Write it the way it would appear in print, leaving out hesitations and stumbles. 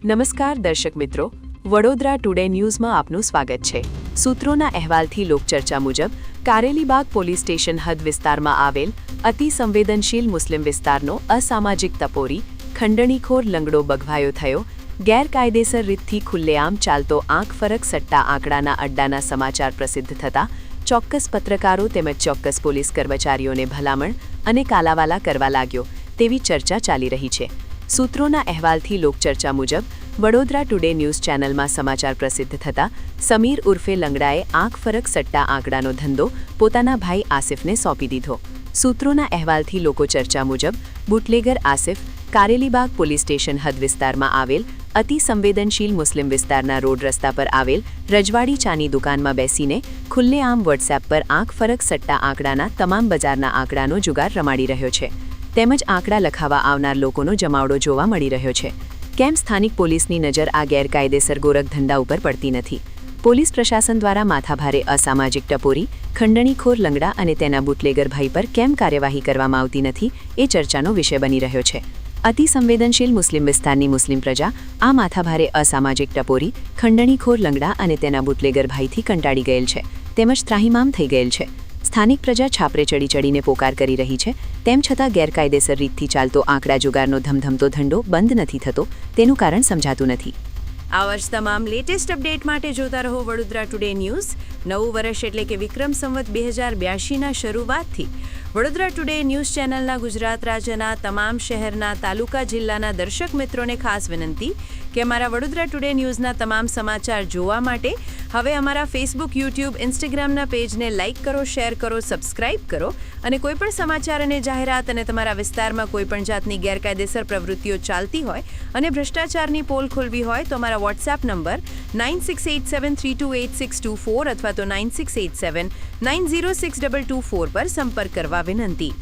નમસ્કાર દર્શક મિત્રો, વડોદરા ટુડે ન્યૂઝમાં આપનું સ્વાગત છે. સૂત્રોના અહેવાલથી લોકચર્ચા મુજબ કારેલીબાગ પોલીસ સ્ટેશન હદ વિસ્તારમાં આવેલ અતિ સંવેદનશીલ મુસ્લિમ વિસ્તારનો અસામાજિક તપોરી ખંડણીખોર લંગડો બગવાયો થયો. ગેરકાયદેસર રીતથી ખુલ્લેઆમ ચાલતો આંખ ફરક સટ્ટા આંકડાના અડ્ડાના સમાચાર પ્રસિદ્ધ થતા ચોક્કસ પત્રકારો તેમજ ચોક્કસ પોલીસ કર્મચારીઓને ભલામણ અને કાલાવાલા કરવા લાગ્યો તેવી ચર્ચા ચાલી રહી છે. સૂત્રોના અહેવાલથી લોકચર્ચા મુજબ વડોદરા ટુડે ન્યૂઝ ચેનલમાં સમાચાર પ્રસિદ્ધ થતા સમીર ઉર્ફે લંગડાએ આંખ ફરક સટ્ટા આંકડાનો ધંધો પોતાના ભાઈ આસિફને સોંપી દીધો. સૂત્રોના અહેવાલથી લોકો ચર્ચા મુજબ bootlegger Asif Karelibag police station હદ વિસ્તારમાં આવેલ અતિ સંવેદનશીલ મુસ્લિમ વિસ્તારના રોડ રસ્તા પર આવેલ રજવાડી ચાની દુકાનમાં બેસીને ખુલ્લેઆમ વોટ્સએપ પર આંખ ફરક સટ્ટા આંકડાના તમામ બજારના આંકડાનો જુગાર રમાડી રહ્યો છે. તેમજ આંકડા લખાવા આવનાર લોકોનો જમાવડો જોવા મળી રહ્યો છે. કેમ સ્થાનિક પોલીસની નજર આ ગેરકાયદેસર ગોરખધંધા ઉપર પડતી નથી? પોલીસ પ્રશાસન દ્વારા માથાભારે અસામાજિક ટપોરી ખંડણીખોર લંગડા અને તેના બુટલેગર ભાઈ પર કેમ કાર્યવાહી કરવામાં આવતી નથી એ ચર્ચાનો વિષય બની રહ્યો છે. અતિ સંવેદનશીલ મુસ્લિમ વિસ્તારની મુસ્લિમ પ્રજા આ માથાભારે અસામાજિક ટપોરી ખંડણીખોર લંગડા અને તેના બુટલેગર ભાઈથી કંટાળી ગયેલ છે તેમજ ત્રાહિમામ થઈ ગયેલ છે. સ્થાનિક પ્રજા છાપરે ચડીને પોકાર કરી રહી છે. તેમ છતાં ગેરકાયદેસર રીતથી ચાલતો આંકડા જુગારનો ધમધમતો ધંધો બંધ નથી થતો તેનું કારણ સમજાતું નથી. આ વર્ષ તમામ લેટેસ્ટ અપડેટ માટે જોતા રહો વડોદરા ટુડે ન્યૂઝ. નવું વર્ષ એટલે કે વિક્રમ સંવત 2082ના શરૂઆતથી વડોદરા ટુડે ન્યૂઝ ચેનલના ગુજરાત રાજ્યના તમામ શહેરના તાલુકા જિલ્લાના દર્શક મિત્રોને ખાસ વિનંતી કે અમારા વડોદરા ટુડે ન્યૂઝના તમામ સમાચાર જોવા માટે હવે અમારા ફેસબુક, યુટ્યુબ, ઇન્સ્ટાગ્રામના પેજને લાઇક કરો, શેર કરો, સબસ્ક્રાઇબ કરો અને કોઈપણ સમાચાર અને જાહેરાત અને તમારા વિસ્તારમાં કોઈપણ જાતની ગેરકાયદેસર પ્રવૃત્તિઓ ચાલતી હોય અને ભ્રષ્ટાચારની પોલ ખોલવી હોય તો અમારા વોટ્સએપ નંબર 9687328624 અથવા તો 9687906224 પર સંપર્ક કરવા વિનંતી.